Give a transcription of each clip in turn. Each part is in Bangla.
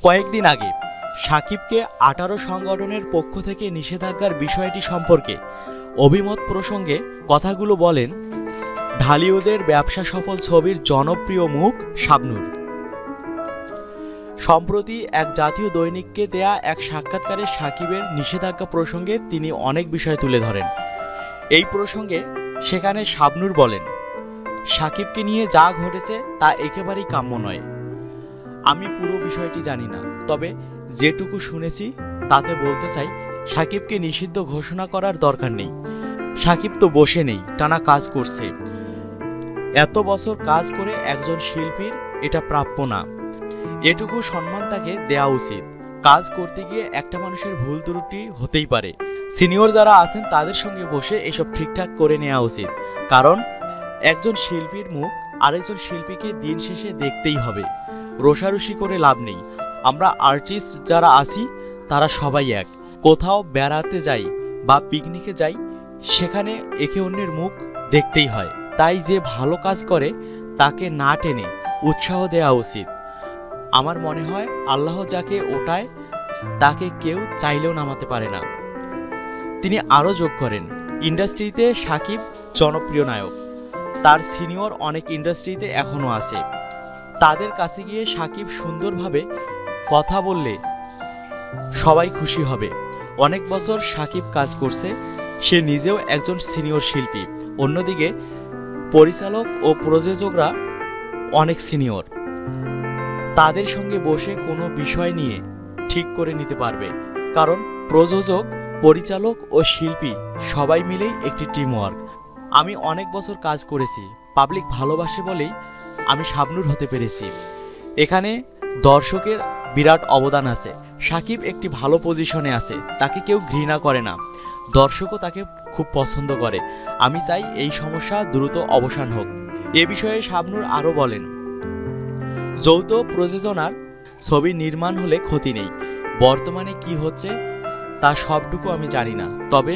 কয়েকদিন আগে সাকিবকে 18 সংগঠনের পক্ষ থেকে নিষেধাজ্ঞার বিষয়টি সম্পর্কে অভিমত প্রসঙ্গে কথাগুলো বলেন ঢালিউডের ব্যবসা সফল ছবির জনপ্রিয় মুখ শাবনূর। সম্প্রতি এক জাতীয় দৈনিককে দেয়া এক সাক্ষাৎকারে সাকিবের নিষেধাজ্ঞা প্রসঙ্গে তিনি অনেক বিষয় তুলে ধরেন। এই প্রসঙ্গে সেখানে শাবনূর বলেন, সাকিবকে নিয়ে যা ঘটেছে তা একেবারেই কাম্য নয়। আমি পুরো বিষয়টি জানি না, তবে যেটুকু শুনেছি তাতে বলতে চাই, সাকিবকে নিষিদ্ধ ঘোষণা করার দরকার নেই। সাকিব তো বসে নেই, টানা কাজ করছে। এত বছর কাজ করে একজন শিল্পীর এটা প্রাপ্য না। এটুকু সম্মান তাকে দেওয়া উচিত। কাজ করতে গিয়ে একটা মানুষের ভুল ত্রুটি হতেই পারে। সিনিয়র যারা আছেন তাদের সঙ্গে বসে এসব ঠিকঠাক করে নেওয়া উচিত, কারণ একজন শিল্পীর মুখ আরেকজন শিল্পীকে দিন শেষে দেখতেই হবে। রোষারুষি করে লাভ নেই। আমরা আর্টিস্ট যারা আছি তারা সবাই এক। কোথাও বেড়াতে যাই বা পিকনিকে যাই, সেখানে একে অন্যের মুখ দেখতেই হয়। তাই যে ভালো কাজ করে তাকে না টেনে উৎসাহ দেওয়া উচিত। আমার মনে হয় আল্লাহ যাকে ওঠায় তাকে কেউ চাইলেও নামাতে পারে না। তিনি আরও যোগ করেন, ইন্ডাস্ট্রিতে সাকিব জনপ্রিয় নায়ক। তার সিনিয়র অনেক ইন্ডাস্ট্রিতে এখনও আছে। তাদের কাছে গিয়ে সাকিব সুন্দরভাবে কথা বললে সবাই খুশি হবে। অনেক বছর সাকিব কাজ করছে, সে নিজেও একজন সিনিয়র শিল্পী। অন্যদিকে পরিচালক ও প্রযোজকরা অনেক সিনিয়র। তাদের সঙ্গে বসে কোনো বিষয় নিয়ে ঠিক করে নিতে পারবে, কারণ প্রযোজক, পরিচালক ও শিল্পী সবাই মিলেই একটি টিম ওয়ার্ক। আমি অনেক বছর কাজ করেছি, পাবলিক ভালোবাসে বলেই আমি শাবনূর হতে পেরেছি। এখানে দর্শকের বিরাট অবদান আছে। সাকিব একটি ভালো পজিশনে আছে, তাকে কেউ ঘৃণা করে না, দর্শকও তাকে খুব পছন্দ করে। আমি চাই এই সমস্যা দ্রুত অবসান হোক। এ বিষয়ে শাবনূর আরও বলেন, যৌথ প্রযোজনার ছবি নির্মাণ হলে ক্ষতি নেই। বর্তমানে কি হচ্ছে তা সবটুকু আমি জানি না, তবে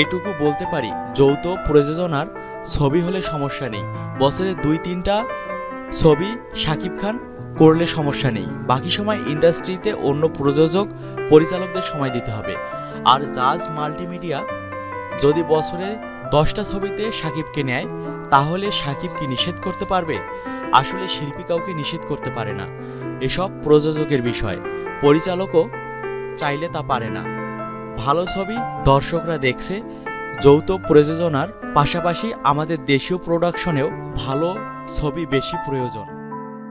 এটুকু বলতে পারি, যৌথ প্রযোজনার ছবি হলে সমস্যা নেই। বছরে 2-3টা ছবি সাকিব খান করলে সমস্যা নেই। বাকি সময় ইন্ডাস্ট্রিতে অন্য প্রযোজক, পরিচালকদের সময় দিতে হবে। আর জাজ মাল্টিমিডিয়া যদি বছরে 10টা ছবিতে সাকিবকে নেয়, তাহলে সাকিব কি নিষেধ করতে পারবে? আসলে শিল্পী কাউকে নিষেধ করতে পারে না। এসব প্রযোজকের বিষয়। পরিচালকও চাইলে তা পারে না। ভালো ছবি দর্শকরা দেখছে। যৌথ প্রযোজনার পাশাপাশি আমাদের দেশীয় প্রোডাকশনেও ভালো ছবি বেশি প্রয়োজন।